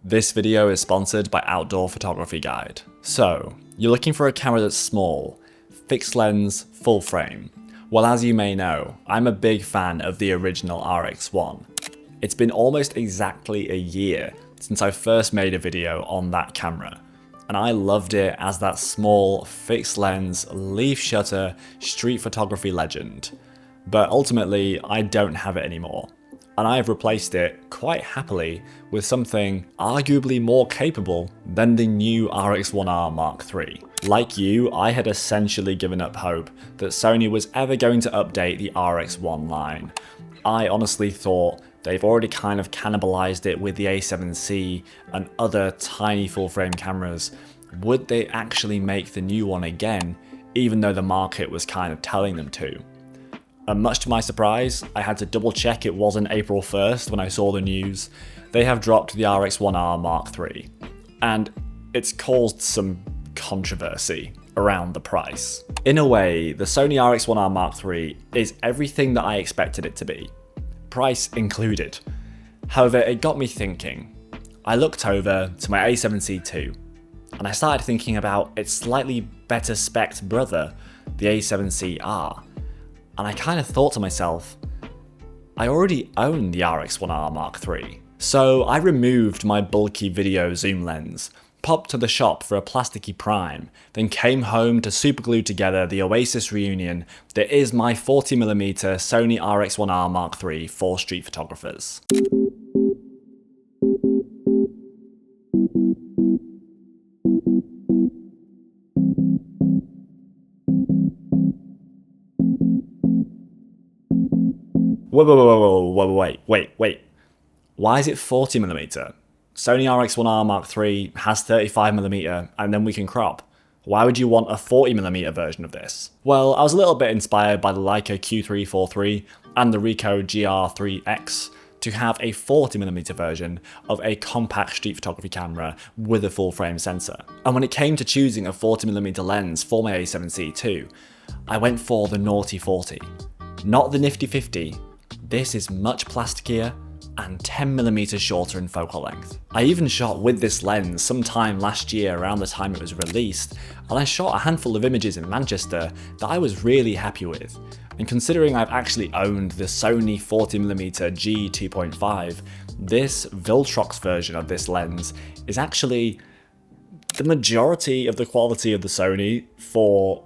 This video is sponsored by Outdoor Photography Guide. So, you're looking for a camera that's small, fixed lens, full frame. Well, as you may know, I'm a big fan of the original RX1. It's been almost exactly a year since I first made a video on that camera, and I loved it as that small, fixed lens, leaf shutter, street photography legend. But ultimately, I don't have it anymore, and I have replaced it quite happily with something arguably more capable than the new RX1R Mark III. Like you, I had essentially given up hope that Sony was ever going to update the RX1 line. I honestly thought they've already kind of cannibalized it with the A7C and other tiny full-frame cameras. Would they actually make the new one again, even though the market was kind of telling them to? And much to my surprise, I had to double check it wasn't April 1st when I saw the news. They have dropped the RX1R Mark III, and it's caused some controversy around the price. In a way, the Sony RX1R Mark III is everything that I expected it to be, price included. However, it got me thinking. I looked over to my A7C II, and I started thinking about its slightly better spec'd brother, the A7CR. And I kind of thought to myself, I already own the RX1R Mark III. So I removed my bulky video zoom lens, popped to the shop for a plasticky prime, then came home to superglue together the Oasis reunion that is my 40mm Sony RX1R Mark III for street photographers. Wait. Why is it 40mm? Sony RX1R Mark III has 35mm and then we can crop. Why would you want a 40mm version of this? Well, I was a little bit inspired by the Leica Q3 4.3 and the Ricoh GRIIX to have a 40mm version of a compact street photography camera with a full frame sensor. And when it came to choosing a 40mm lens for my A7C II, I went for the naughty 40, not the nifty 50. This is much plasticier and 10mm shorter in focal length. I even shot with this lens sometime last year around the time it was released, and I shot a handful of images in Manchester that I was really happy with. And considering I've actually owned the Sony 40mm G2.5, this Viltrox version of this lens is actually the majority of the quality of the Sony for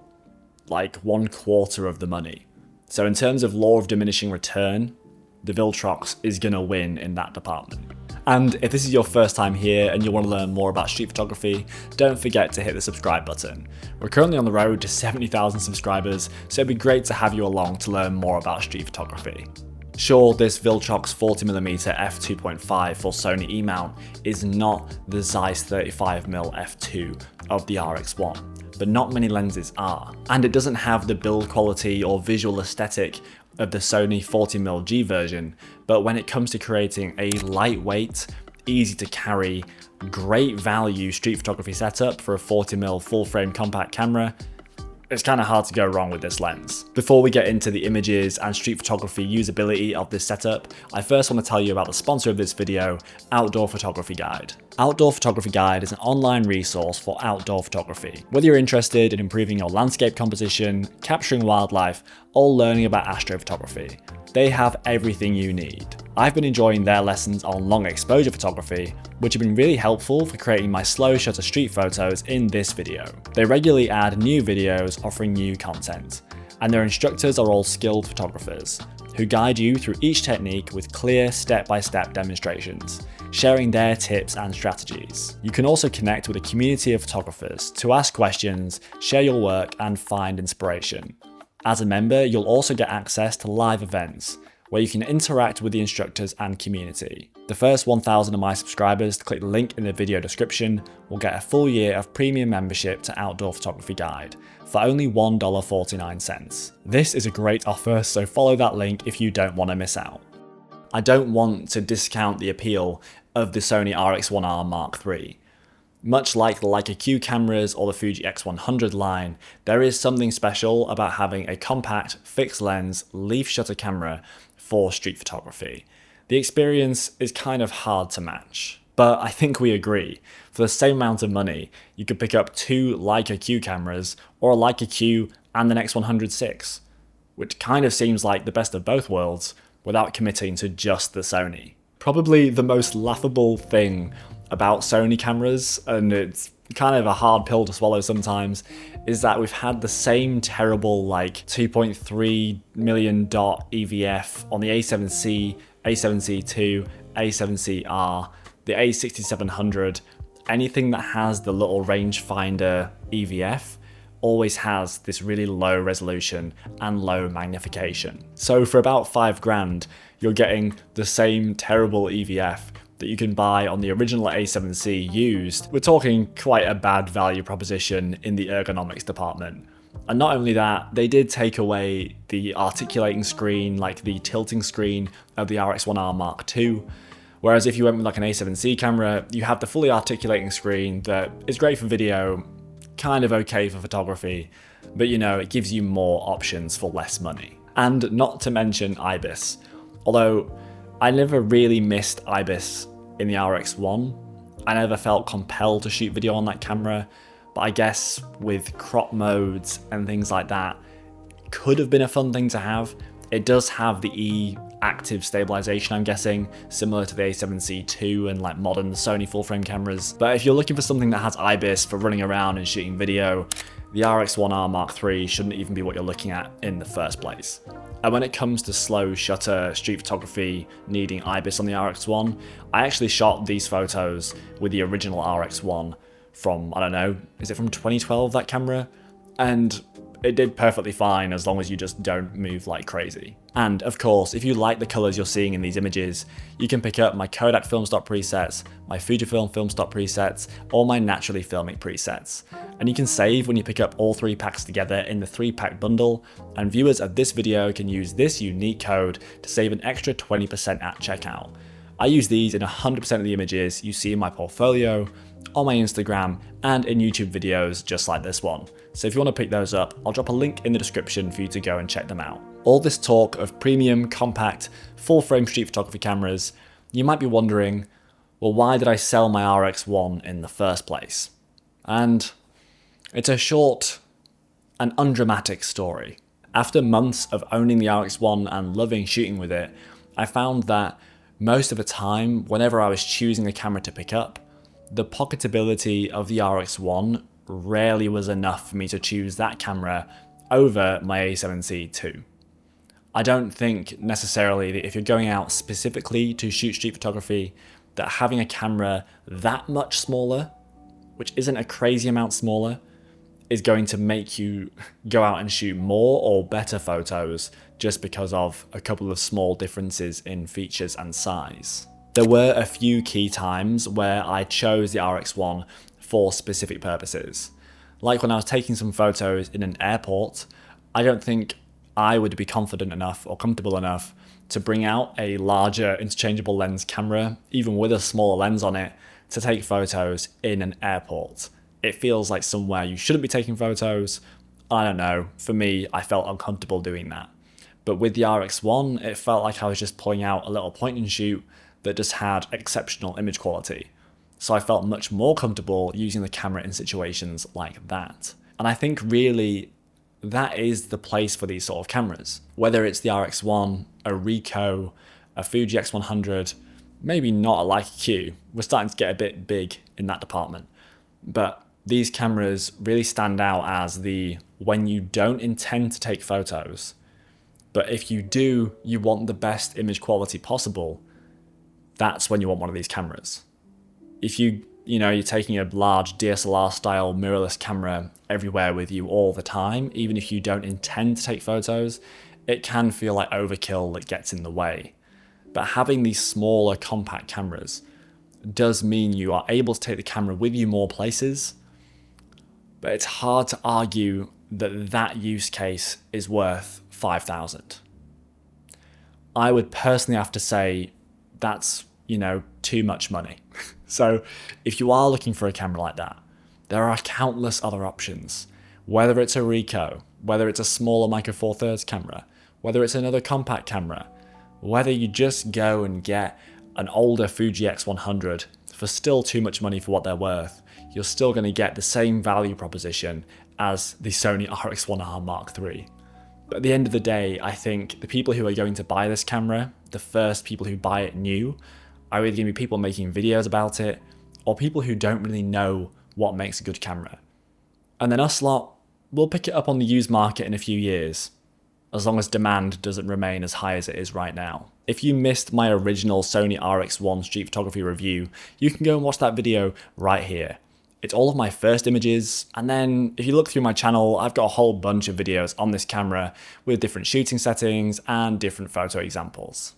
like 1/4 of the money. So in terms of law of diminishing return, the Viltrox is gonna win in that department. And if this is your first time here and you want to learn more about street photography, don't forget to hit the subscribe button. We're currently on the road to 70,000 subscribers, so it'd be great to have you along to learn more about street photography. Sure, this Viltrox 40mm f2.5 for Sony E-mount is not the Zeiss 35mm f2 of the RX1, but not many lenses are. And it doesn't have the build quality or visual aesthetic of the Sony 40mm G version, but when it comes to creating a lightweight, easy to carry, great value street photography setup for a 40mm full frame compact camera, it's kind of hard to go wrong with this lens. Before we get into the images and street photography usability of this setup, I first want to tell you about the sponsor of this video, Outdoor Photography Guide. Outdoor Photography Guide is an online resource for outdoor photography. Whether you're interested in improving your landscape composition, capturing wildlife, or learning about astrophotography, they have everything you need. I've been enjoying their lessons on long exposure photography, which have been really helpful for creating my slow shutter street photos in this video. They regularly add new videos offering new content, and their instructors are all skilled photographers who guide you through each technique with clear step-by-step demonstrations, sharing their tips and strategies. You can also connect with a community of photographers to ask questions, share your work, and find inspiration. As a member, you'll also get access to live events, where you can interact with the instructors and community. The first 1,000 of my subscribers to click the link in the video description will get a full year of premium membership to Outdoor Photography Guide for only $1.49. This is a great offer, so follow that link if you don't want to miss out. I don't want to discount the appeal of the Sony RX1R Mark III. Much like the Leica Q cameras or the Fuji X100 line, there is something special about having a compact, fixed lens, leaf shutter camera for street photography. The experience is kind of hard to match. But I think we agree, for the same amount of money, you could pick up 2 Leica Q cameras or a Leica Q and an X100 VI, which kind of seems like the best of both worlds without committing to just the Sony. Probably the most laughable thing about Sony cameras, and it's kind of a hard pill to swallow sometimes, is that we've had the same terrible like 2.3 million dot EVF on the A7C, A7C II, A7CR, the A6700. Anything that has the little rangefinder EVF always has this really low resolution and low magnification. So for about $5 grand, you're getting the same terrible EVF that you can buy on the original A7C used. We're talking quite a bad value proposition in the ergonomics department. And not only that, they did take away the articulating screen, like the tilting screen of the RX1R Mark II. Whereas if you went with like an A7C camera, you have the fully articulating screen that is great for video, kind of okay for photography, but you know, it gives you more options for less money. And not to mention IBIS. Although I never really missed IBIS in the RX1. I never felt compelled to shoot video on that camera, but I guess with crop modes and things like that, it could have been a fun thing to have. It does have the E active stabilization, I'm guessing, similar to the A7C II and like modern Sony full frame cameras. But if you're looking for something that has IBIS for running around and shooting video, the RX1R Mark III shouldn't even be what you're looking at in the first place. And when it comes to slow shutter street photography needing IBIS on the RX1, I actually shot these photos with the original RX1 from, I don't know, is it from 2012, that camera? And it did perfectly fine as long as you just don't move like crazy. And of course, if you like the colors you're seeing in these images, you can pick up my Kodak film stock presets, my Fujifilm film stock presets, or my naturally filmic presets. And you can save when you pick up all 3 packs together in the 3-pack bundle, and viewers of this video can use this unique code to save an extra 20% at checkout. I use these in 100% of the images you see in my portfolio, on my Instagram, and in YouTube videos just like this one. So if you want to pick those up, I'll drop a link in the description for you to go and check them out. All this talk of premium, compact, full-frame street photography cameras, you might be wondering, well, why did I sell my RX1 in the first place? And it's a short and undramatic story. After months of owning the RX1 and loving shooting with it, I found that most of the time, whenever I was choosing a camera to pick up, the pocketability of the RX1 rarely was enough for me to choose that camera over my A7C II. I don't think necessarily that if you're going out specifically to shoot street photography, that having a camera that much smaller, which isn't a crazy amount smaller, is going to make you go out and shoot more or better photos just because of a couple of small differences in features and size. There were a few key times where I chose the RX1 for specific purposes. Like when I was taking some photos in an airport, I don't think I would be confident enough or comfortable enough to bring out a larger interchangeable lens camera, even with a smaller lens on it, to take photos in an airport. It feels like somewhere you shouldn't be taking photos. I don't know, for me, I felt uncomfortable doing that. But with the RX1, it felt like I was just pulling out a little point and shoot that just had exceptional image quality. So I felt much more comfortable using the camera in situations like that. And I think really that is the place for these sort of cameras. Whether it's the RX1, a Ricoh, a Fuji X100, maybe not a Leica Q. We're starting to get a bit big in that department. But these cameras really stand out as the when you don't intend to take photos, but if you do, you want the best image quality possible, that's when you want one of these cameras. If you're taking a large DSLR style mirrorless camera everywhere with you all the time, even if you don't intend to take photos, it can feel like overkill that gets in the way. But having these smaller compact cameras does mean you are able to take the camera with you more places, but it's hard to argue that that use case is worth $5,000. I would personally have to say that's, too much money. So if you are looking for a camera like that, there are countless other options. Whether it's a Ricoh, whether it's a smaller Micro Four Thirds camera, whether it's another compact camera, whether you just go and get an older Fuji X100 for still too much money for what they're worth, you're still going to get the same value proposition as the Sony RX1R Mark III. But at the end of the day, I think the people who are going to buy this camera, the first people who buy it new, are either going to be people making videos about it, or people who don't really know what makes a good camera. And then us lot, we'll pick it up on the used market in a few years, as long as demand doesn't remain as high as it is right now. If you missed my original Sony RX1 street photography review, you can go and watch that video right here. It's all of my first images, and then if you look through my channel, I've got a whole bunch of videos on this camera with different shooting settings and different photo examples.